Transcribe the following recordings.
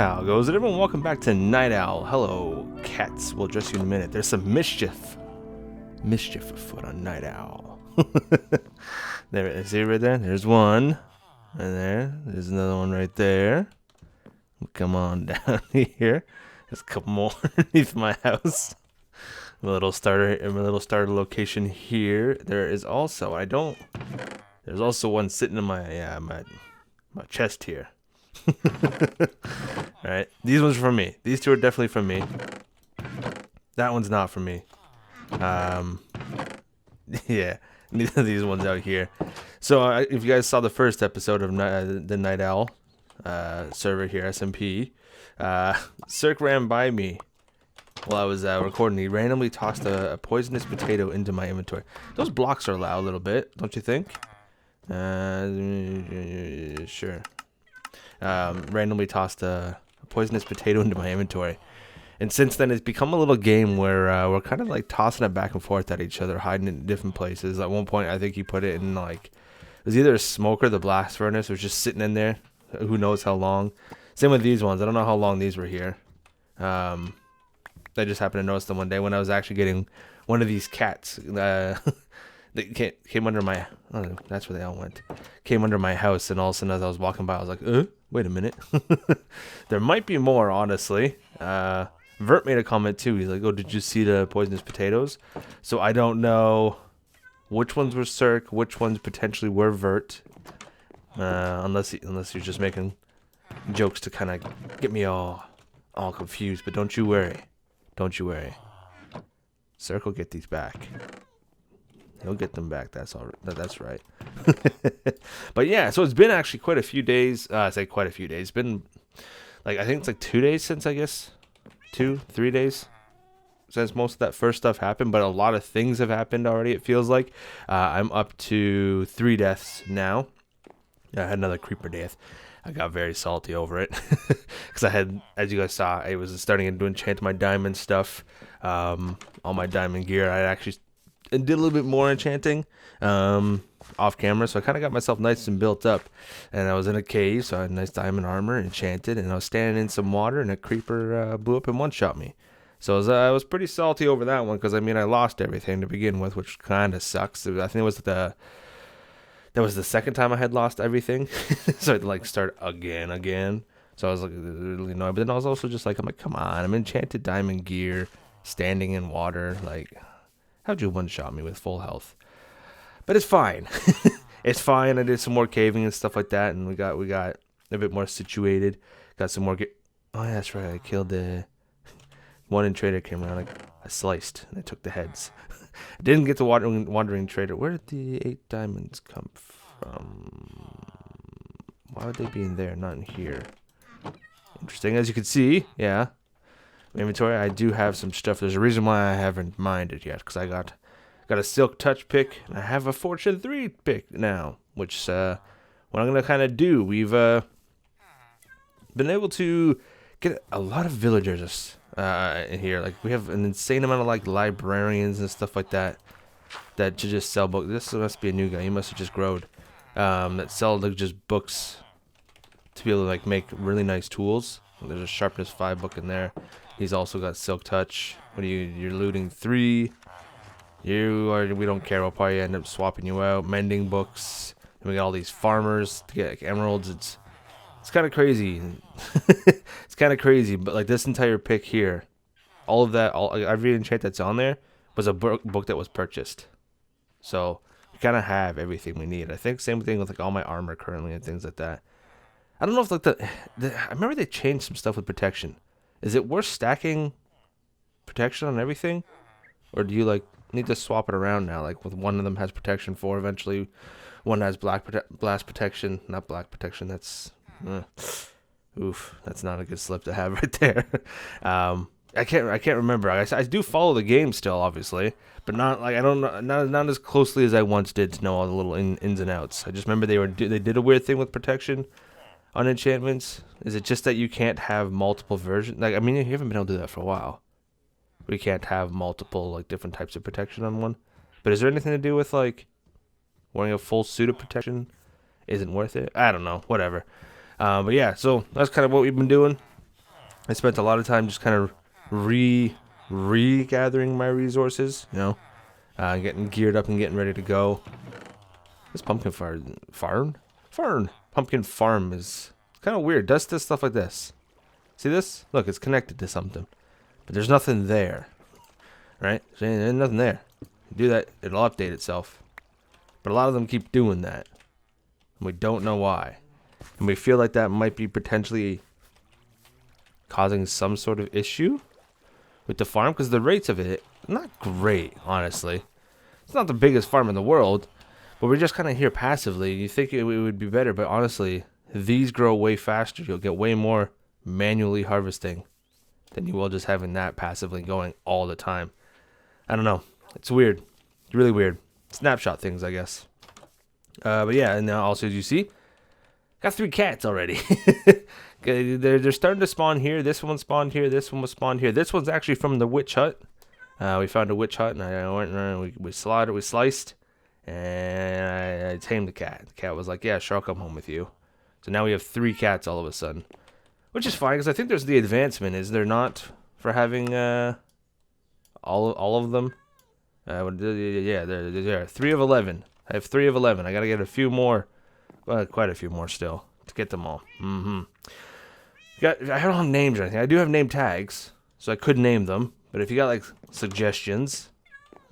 How goes it, everyone? Welcome back to Night Owl. Hello, cats. We'll address you in a minute. There's some mischief afoot on Night Owl. There it is. See right there? There's one. Right there's another one right there. Come on down here. There's a couple more underneath my house. My little starter location here. There is also there's also one sitting in my my chest here. Alright, these ones are from me. These two are definitely from me. That one's not from me. Yeah, neither of these ones out here. So if you guys saw the first episode of the Night Owl server here, SMP, Cirque ran by me while I was recording. He randomly tossed a poisonous potato into my inventory. Those blocks are loud a little bit, don't you think? Sure. Randomly tossed a poisonous potato into my inventory. And since then, it's become a little game where we're kind of like tossing it back and forth at each other, hiding it in different places. At one point, I think he put it in like, it was either a smoke or the blast furnace. It was just sitting in there. Who knows how long. Same with these ones. I don't know how long these were here. I just happened to notice them one day when I was actually getting one of these cats. They came under my, oh, that's where they all went. Came under my house, and all of a sudden as I was walking by, I was like, wait a minute. There might be more, honestly. Vert made a comment too. He's like, oh, did you see the poisonous potatoes? So I don't know which ones were Cirque, which ones potentially were Vert. Unless you're just making jokes to kind of get me all confused. But don't you worry. Don't you worry. Cirque will get these back. He'll get them back. That's all. That's right. But yeah, so it's been actually quite a few days. I say quite a few days. It's been like, I think it's like 2 days since, I guess 2-3 days since most of that first stuff happened. But a lot of things have happened already. It feels like I'm up to 3 deaths now. I had another creeper death. I got very salty over it because I had, as you guys saw, I was starting to enchant my diamond stuff, all my diamond gear. I actually did a little bit more enchanting off camera, so I kind of got myself nice and built up. And I was in a cave, so I had nice diamond armor, enchanted, and I was standing in some water, and a creeper blew up and one-shot me. So I was pretty salty over that one because, I mean, I lost everything to begin with, which kind of sucks. I think that was the second time I had lost everything, so I had to like start again. So I was like really annoyed, but then I was also just like, I'm like, come on, I'm enchanted diamond gear, standing in water, like, how'd you one-shot me with full health? But it's fine. It's fine. I did some more caving and stuff like that, and we got a bit more situated. Got some more oh yeah, that's right. I killed the one in trader came around. I sliced and I took the heads. I didn't get the wandering trader. Where did the 8 diamonds come from? Why would they be in there, not in here? Interesting. As you can see, yeah. Inventory, I do have some stuff. There's a reason why I haven't mined it yet, because I got a silk touch pick, and I have a fortune 3 pick now, which what I'm gonna kind of do. We've been able to get a lot of villagers in here. Like, we have an insane amount of like librarians and stuff like that just sell books. This must be a new guy. He must have just growed. That sell like just books to be able to like make really nice tools. There's a sharpness 5 book in there. He's also got silk touch. What are you're looting 3. We don't care. We'll probably end up swapping you out. Mending books. And we got all these farmers to get like emeralds. It's kind of crazy. It's kind of crazy. But like this entire pick here, all of that, every enchant that's on there was a book that was purchased. So we kind of have everything we need. I think same thing with like all my armor currently and things like that. I don't know if like I remember they changed some stuff with protection. Is it worth stacking protection on everything, or do you like need to swap it around now? Like with one of them has protection 4, eventually one has blast protection, not black protection. That's oof, that's not a good slip to have right there. I can't remember. I do follow the game still, obviously, but not like I don't know, not as closely as I once did to know all the little ins and outs. I just remember they did a weird thing with protection on enchantments. Is it just that you can't have multiple versions? Like, I mean, you haven't been able to do that for a while. We can't have multiple like different types of protection on one. But is there anything to do with like wearing a full suit of protection isn't worth it? I don't know. Whatever. But yeah, so that's kind of what we've been doing. I spent a lot of time just kind of regathering my resources, you know, getting geared up and getting ready to go. This pumpkin pumpkin farm is kind of weird. Does this stuff like this? See this? Look, it's connected to something, but there's nothing there, right? There's nothing there. You do that, it'll update itself. But a lot of them keep doing that, and we don't know why. And we feel like that might be potentially causing some sort of issue with the farm, because the rates of it, not great, honestly. It's not the biggest farm in the world, but we're just kind of here passively. You think it would be better, but honestly, these grow way faster. You'll get way more manually harvesting than you will just having that passively going all the time. I don't know. It's weird. It's really weird. Snapshot things, I guess. But yeah, and now also, as you see, got 3 cats already. They're starting to spawn here. This one spawned here. This one was spawned here. This one's actually from the witch hut. We found a witch hut, and I went and we sliced, and I tamed the cat. The cat was like, "Yeah, sure, I'll come home with you." So now we have 3 cats all of a sudden, which is fine, because I think there's the advancement, is there not, for having all of them? Yeah, there. 3 of 11. I have 3 of 11. I gotta get a few more, well, quite a few more still to get them all. I don't have names or anything. I do have name tags, so I could name them. But if you got like suggestions,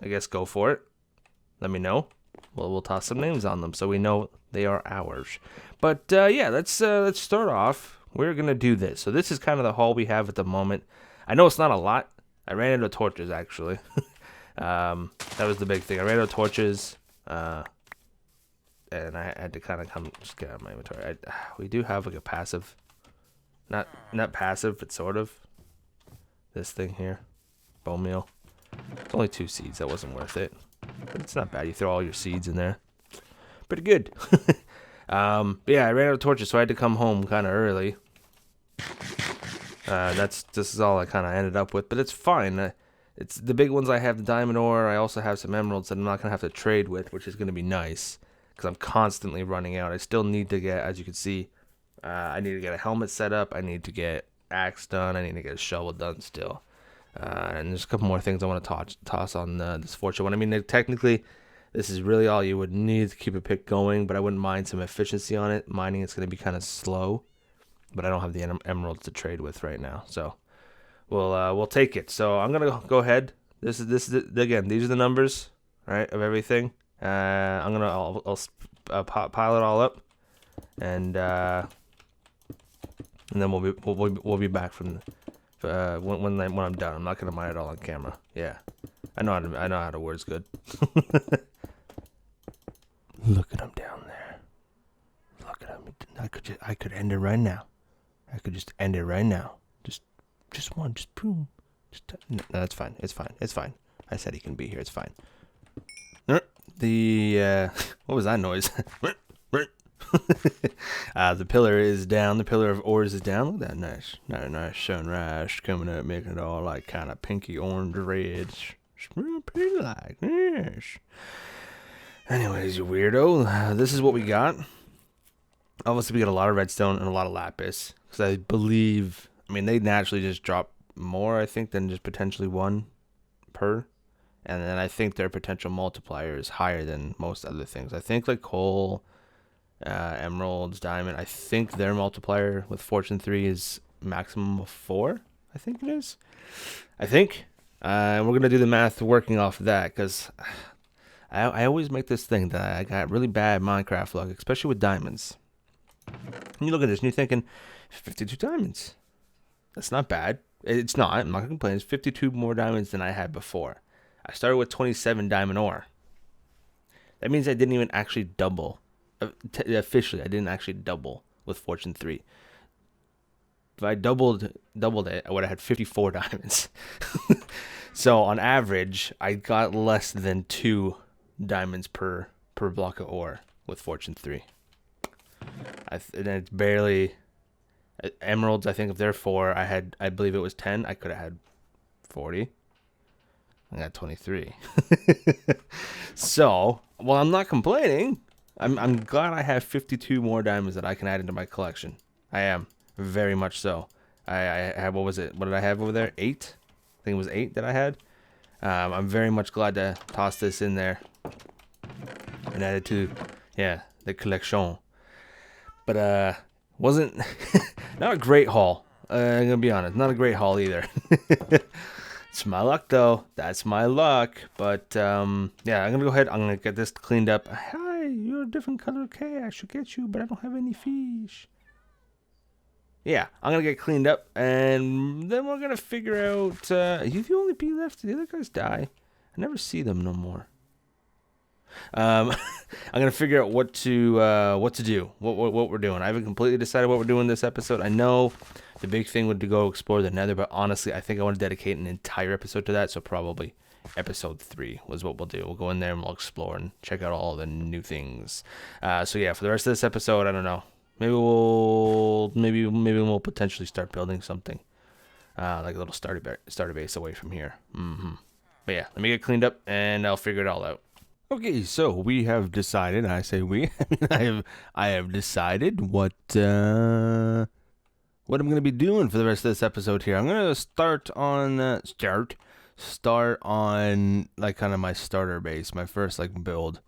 I guess go for it. Let me know. We'll toss some names on them so we know they are ours. But yeah, let's start off. We're gonna do this. So this is kind of the haul we have at the moment. I know it's not a lot. I ran out of torches actually. That was the big thing. I ran out of torches, and I had to kind of just get out of my inventory. We do have like a passive, not passive, but sort of. This thing here, bone meal. It's only 2 seeds. That wasn't worth it, but it's not bad. You throw all your seeds in there. Pretty good. But yeah, I ran out of torches, so I had to come home kind of early. This is all I kind of ended up with, but it's fine. It's the big ones. I have the diamond ore. I also have some emeralds that I'm not gonna have to trade with, which is gonna be nice because I'm constantly running out. I still need to get, as you can see, I need to get a helmet set up. I need to get axe done. I need to get a shovel done still. And there's a couple more things I want to toss on this fortune one. I mean, technically, this is really all you would need to keep a pick going, but I wouldn't mind some efficiency on it. Mining, it's going to be kind of slow, but I don't have the emeralds to trade with right now, so we'll take it. So I'm gonna go ahead. This is again. These are the numbers, right, of everything. I'll pile it all up, and then we'll be back from when I'm done. I'm not gonna mine it all on camera. Yeah, I know how to words good. Look at him down there. Look at him. I could end it right now. I could just end it right now. Just one. Just boom. No, that's fine. It's fine. I said he can be here. It's fine. What was that noise? The pillar is down. The pillar of ores is down. Look at that nice sunrise coming up, making it all like kind of pinky orange reds. Pretty like yes. Anyways, you weirdo. This is what we got. Obviously, we got a lot of redstone and a lot of lapis, because I believe, I mean, they naturally just drop more, I think, than just potentially 1 per. And then I think their potential multiplier is higher than most other things. I think like coal, emeralds, diamond, I think their multiplier with Fortune 3 is maximum of 4. I think it is. I think. And we're going to do the math working off of that, because I always make this thing that I got really bad Minecraft luck, especially with diamonds. And you look at this and you're thinking, 52 diamonds. That's not bad. It's not. I'm not going to complain. It's 52 more diamonds than I had before. I started with 27 diamond ore. That means I didn't even actually double. Officially, I didn't actually double with Fortune 3. If I doubled it, I would have had 54 diamonds. So on average, I got less than 2 diamonds per block of ore with Fortune 3. And it's barely emeralds. I think if they're 4, I believe it was 10. I could have had 40. I got 23. So, well, I'm not complaining. I'm glad I have 52 more diamonds that I can add into my collection. I am, very much so. I had, what was it? What did I have over there? 8? I think it was 8 that I had. I'm very much glad to toss this in there and add it to, yeah, the collection. But wasn't not a great haul. I'm gonna be honest, not a great haul either. It's my luck though. That's my luck. But yeah, I'm gonna go ahead. I'm gonna get this cleaned up. Hi, you're a different color. Okay, I should get you, but I don't have any fish. Yeah, I'm gonna get cleaned up, and then we're gonna figure out. You the only bee left. The other guys die. I never see them no more. I'm gonna figure out what to do, what we're doing. I haven't completely decided what we're doing this episode. I know the big thing would to go explore the Nether, but honestly, I think I want to dedicate an entire episode to that. So probably episode 3 was what we'll do. We'll go in there and we'll explore and check out all the new things. So yeah, for the rest of this episode, I don't know. Maybe we'll potentially start building something, like a little starter base away from here. But yeah, let me get cleaned up and I'll figure it all out. Okay, so we have decided. I say we. I have decided what I'm gonna be doing for the rest of this episode here. I'm gonna start on like kind of my starter base, my first like build,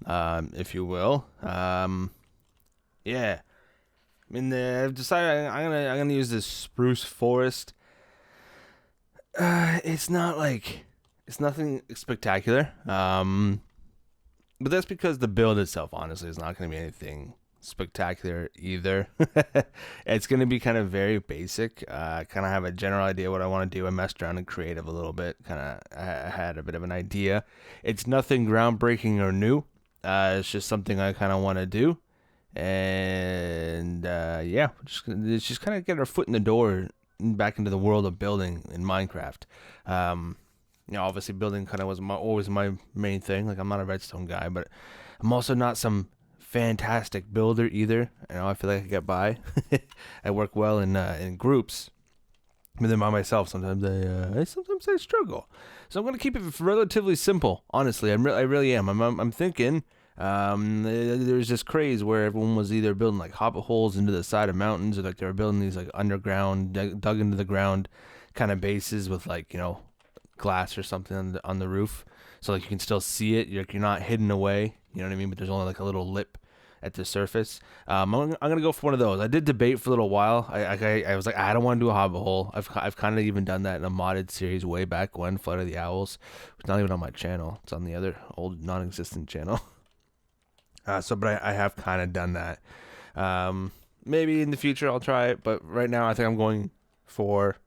if you will. Yeah. I mean, I've decided I'm gonna use this spruce forest. It's nothing spectacular. But that's because the build itself, honestly, is not going to be anything spectacular either. It's going to be kind of very basic. Kind of have a general idea what I want to do. I messed around in creative a little bit. I had a bit of an idea. It's nothing groundbreaking or new. It's just something I kind of want to do. And yeah, it's just kind of get our foot in the door back into the world of building in Minecraft. You know, obviously building kind of was always my main thing. Like, I'm not a redstone guy, but I'm also not some fantastic builder either. You know, I feel like I get by. I work well in groups, but then by myself sometimes I struggle. So I'm gonna keep it relatively simple. Honestly, I really am. I'm thinking. There's this craze where everyone was either building like hobbit holes into the side of mountains, or like they were building these like underground, dug into the ground kind of bases with, like, you know, glass or something on the roof, so like you can still see it. You're not hidden away, you know what I mean, but there's only like a little lip at the surface. I'm gonna go for one of those. I did debate for a little while. I was like, I don't want to do a hobbit hole. I've kind of even done that in a modded series way back when, Flood of the Owls. It's not even on my channel, it's on the other old non-existent channel. But I have kind of done that. Maybe in the future I'll try it, but right now I think I'm going for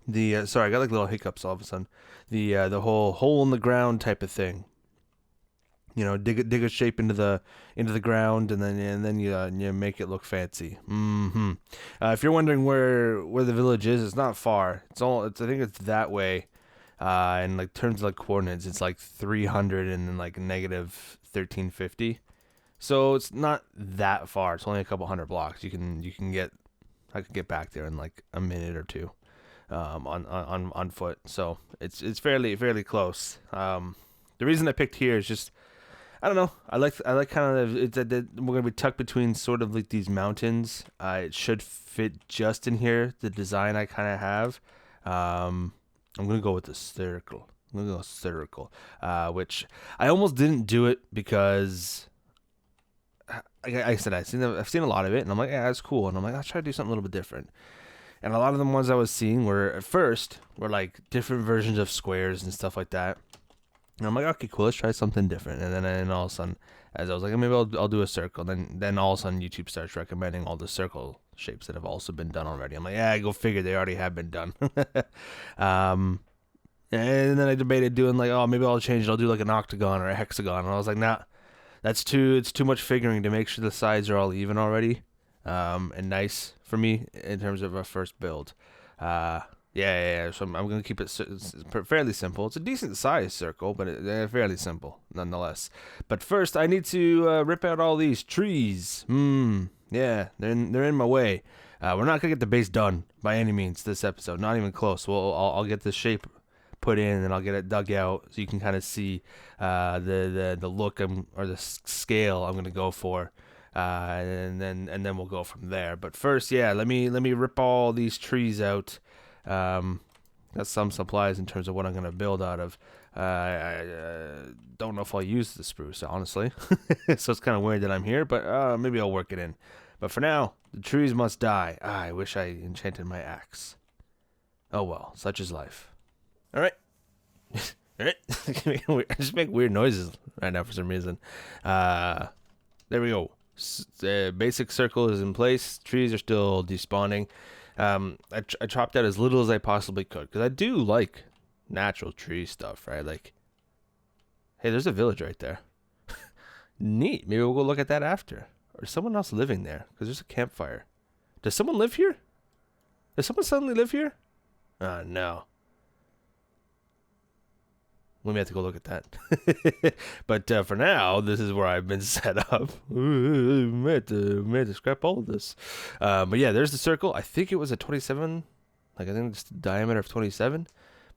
the sorry, I got like little hiccups all of a sudden. The whole hole in the ground type of thing. You know, dig a shape into the ground, and then you make it look fancy. If you're wondering where the village is, it's not far. I think it's that way. In like terms of like coordinates, it's like 300 and then like negative 1350. So it's not that far. It's only a couple hundred blocks. I could get back there in like a minute or two. On foot, so it's fairly close. The reason I picked here is just, I don't know, I like kind of it's that we're gonna be tucked between sort of like these mountains. It should fit just in here, the design I kind of have. I'm gonna go with the circle. Which I almost didn't do it because I said I've seen a lot of it, and I'm like, yeah, that's cool, and I'm like, I'll try to do something a little bit different. And a lot of the ones I was seeing were like different versions of squares and stuff like that. And I'm like, okay, cool, let's try something different. And then all of a sudden, as I was like, maybe I'll do a circle. Then all of a sudden, YouTube starts recommending all the circle shapes that have also been done already. I'm like, yeah, go figure, they already have been done. And then I debated doing like, oh, maybe I'll change it. I'll do like an octagon or a hexagon. And I was like, nah, it's too much figuring to make sure the sides are all even already. And nice for me in terms of a first build. Yeah. So I'm going to keep it fairly simple. It's a decent sized circle, but fairly simple nonetheless. But first, I need to rip out all these trees. Yeah, they're in my way. We're not going to get the base done by any means this episode. Not even close. Well, I'll get the shape put in, and I'll get it dug out so you can kind of see the look or the scale I'm going to go for. and then we'll go from there. But first, yeah, let me rip all these trees out. Got some supplies in terms of what I'm gonna build out of. I don't know if I'll use the spruce, honestly. So it's kind of weird that I'm here, but maybe I'll work it in. But for now, the trees must die. I wish I enchanted my axe. Oh well, such is life. All right. All right. I just make weird noises right now for some reason. There we go. The basic circle is in place. Trees are still despawning. I chopped out as little as I possibly could because I do like natural tree stuff, right? Like, hey, there's a village right there. Neat. Maybe we'll go look at that after. Or is someone else living there? Because there's a campfire. Does someone live here? Does someone suddenly live here? No. We may have to go look at that. But for now, this is where I've been set up. We had to scrap all of this. But yeah, there's the circle. I think it was a 27. Like, I think it's the diameter of 27.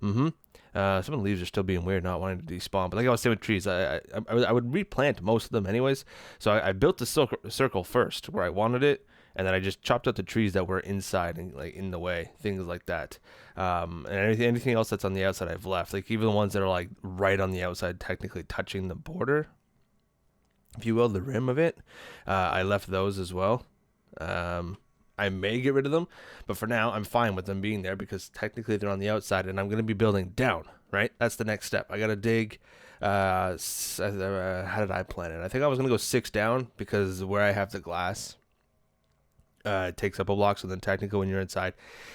Some of the leaves are still being weird, not wanting to despawn. But like I was saying with trees, I would replant most of them anyways. So I built the circle first where I wanted it. And then I just chopped out the trees that were inside and like in the way, things like that. And anything else that's on the outside I've left, like even the ones that are like right on the outside, technically touching the border, if you will, the rim of it. I left those as well. I may get rid of them, but for now I'm fine with them being there because technically they're on the outside, and I'm gonna be building down. Right, that's the next step. I gotta dig. How did I plan it? I think I was gonna go 6 down because where I have the glass. It takes up a block, so then technically when you're inside,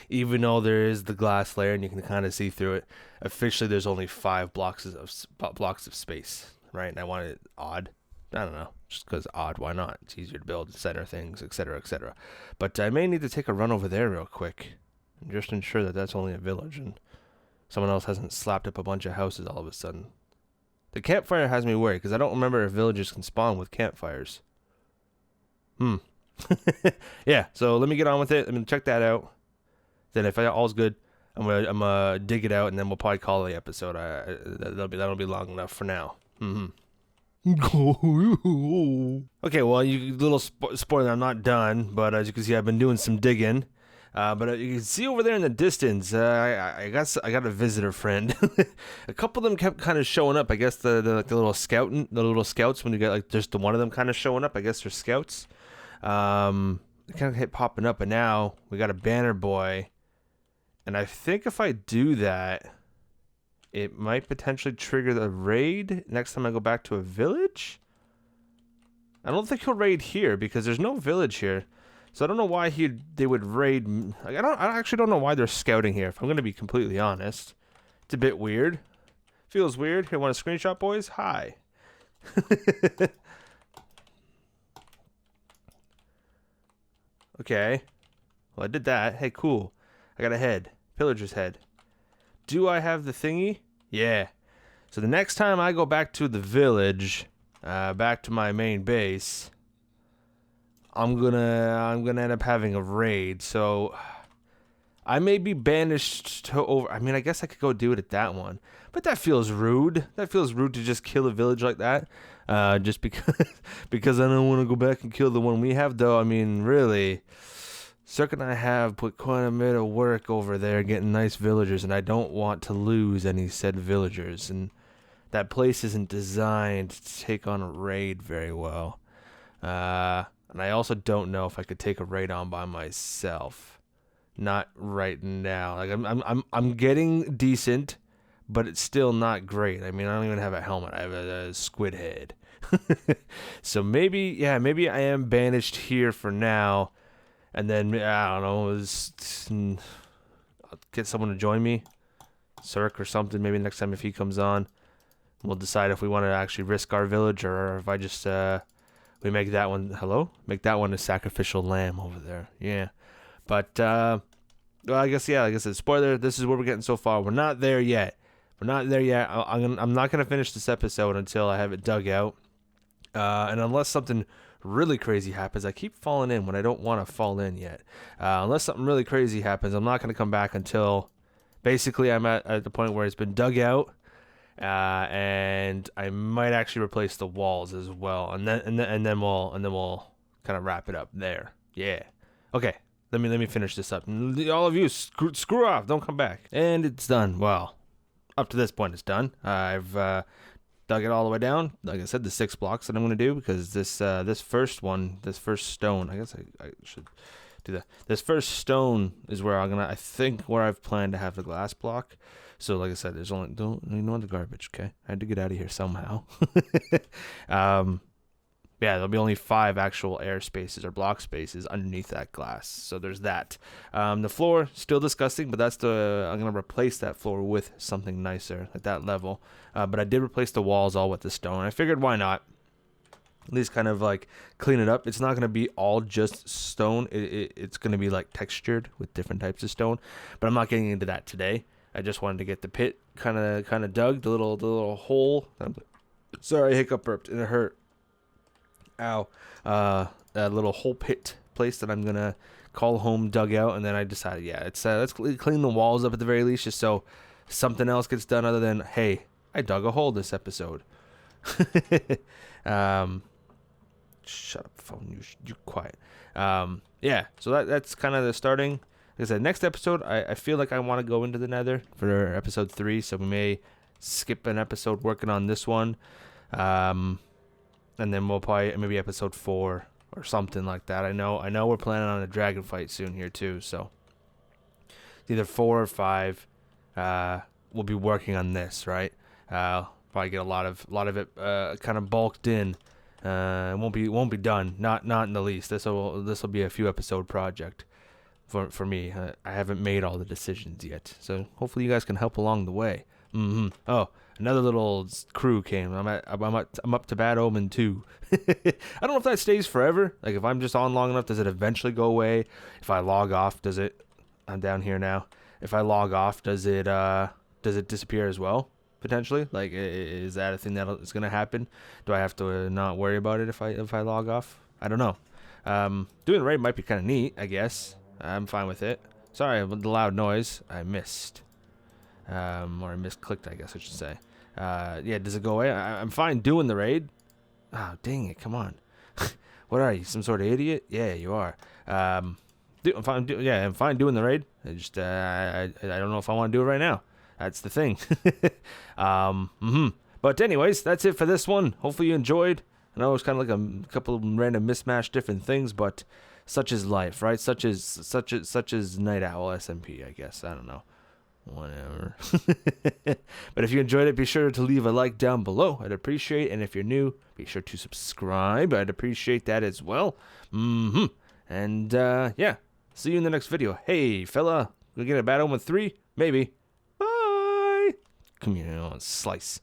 even though there is the glass layer and you can kind of see through it, officially there's only 5 blocks of space, right? And I want it odd. I don't know, just because odd, why not? It's easier to build, center things, etc., etc. But I may need to take a run over there real quick and just ensure that that's only a village and someone else hasn't slapped up a bunch of houses all of a sudden. The campfire has me worried because I don't remember if villages can spawn with campfires. Yeah, so let me get on with it. I'm gonna check that out. Then if all's good, I'm gonna dig it out, and then we'll probably call the episode. That'll be long enough for now. Okay, well, you little spoiler, I'm not done, but as you can see, I've been doing some digging. But you can see over there in the distance, I got a visitor friend. A couple of them kept kind of showing up. I guess the little scouts, when you get like just the one of them kind of showing up, I guess they're scouts. They kind of kept popping up, but now we got a banner boy, and I think if I do that, it might potentially trigger the raid next time I go back to a village. I don't think he'll raid here because there's no village here, so I don't know why they would raid. Like, I actually don't know why they're scouting here. If I'm gonna be completely honest, it's a bit weird. Feels weird. Here, want a screenshot, boys? Hi. Okay. Well, I did that. Hey, cool. I got a head. Pillager's head. Do I have the thingy? Yeah. So the next time I go back to the village, back to my main base, I'm gonna end up having a raid. So I may be banished to over. I mean, I guess I could go do it at that one, but that feels rude. That feels rude to just kill a village like that. Just because I don't want to go back and kill the one we have, though. I mean, really, Cirque and I have put quite a bit of work over there getting nice villagers, and I don't want to lose any said villagers. And that place isn't designed to take on a raid very well. And I also don't know if I could take a raid on by myself. Not right now. Like I'm getting decent, but it's still not great. I mean, I don't even have a helmet. I have a squid head. So maybe I am banished here for now, and then I don't know. I'll get someone to join me, Cirque or something. Maybe next time if he comes on, we'll decide if we want to actually risk our village or if I just we make that one. Make that one a sacrificial lamb over there. Yeah, but well, I guess like I said, spoiler. This is where we're getting so far. We're not there yet. I'm not gonna finish this episode until I have it dug out. And unless something really crazy happens, I keep falling in when I don't want to fall in yet. Unless something really crazy happens, I'm not going to come back until basically I'm at the point where it's been dug out, and I might actually replace the walls as well, and then we'll kind of wrap it up there. Yeah. Okay. Let me finish this up. All of you, screw off. Don't come back. And it's done. Well, up to this point, it's done. I've dug it all the way down. Like I said, the 6 blocks that I'm going to do, because this first stone, I guess I should do that. This first stone is where I think where I've planned to have the glass block. So like I said, there's only, don't ignore the garbage, okay? I had to get out of here somehow. Yeah, there'll be only 5 actual air spaces or block spaces underneath that glass. So there's that. The floor, still disgusting, but I'm going to replace that floor with something nicer at that level. But I did replace the walls all with the stone. I figured, why not? At least kind of like clean it up. It's not going to be all just stone. It's going to be like textured with different types of stone. But I'm not getting into that today. I just wanted to get the pit kind of dug, the little hole. Sorry, I hiccup burped and it hurt. Ow. That little hole pit place that I'm gonna call home, dug out, and then I decided, yeah, let's clean the walls up at the very least, just so something else gets done other than, hey, I dug a hole this episode. Shut up, phone. You quiet. Yeah. So that's kind of the starting. Like I said, next episode, I feel like I want to go into the Nether for episode 3, so we may skip an episode working on this one. And then we'll probably maybe episode 4 or something like that. I know we're planning on a dragon fight soon here too, so either 4 or 5 we'll be working on this, right? Probably get a lot of it kind of bulked in. It won't be done, not in the least. This will be a few episode project for me. I haven't made all the decisions yet, so hopefully you guys can help along the way. Oh, another little crew came. I'm up to Bad Omen 2. I don't know if that stays forever. Like, if I'm just on long enough, does it eventually go away? If I log off, does it? I'm down here now. If I log off, does it disappear as well? Potentially. Like, is that a thing that is gonna happen? Do I have to not worry about it if I log off? I don't know. Doing the raid might be kind of neat, I guess. I'm fine with it. Sorry about the loud noise. I missed. Or I misclicked, I guess I should say. Yeah, does it go away? I'm fine doing the raid. Oh, dang it, come on. What are you, some sort of idiot? Yeah, you are. I'm fine doing the raid. I just, I don't know if I want to do it right now. That's the thing. But anyways, that's it for this one. Hopefully you enjoyed. I know it was kind of like a couple of random mismatched different things, but such is life, right? Such is NightOwl SMP, I guess. I don't know. Whatever. But if you enjoyed it, be sure to leave a like down below. I'd appreciate it. And if you're new, be sure to subscribe. I'd appreciate that as well. And yeah, see you in the next video. Hey fella, gonna get a Bad Omen 3? Maybe. Bye. Come here, slice.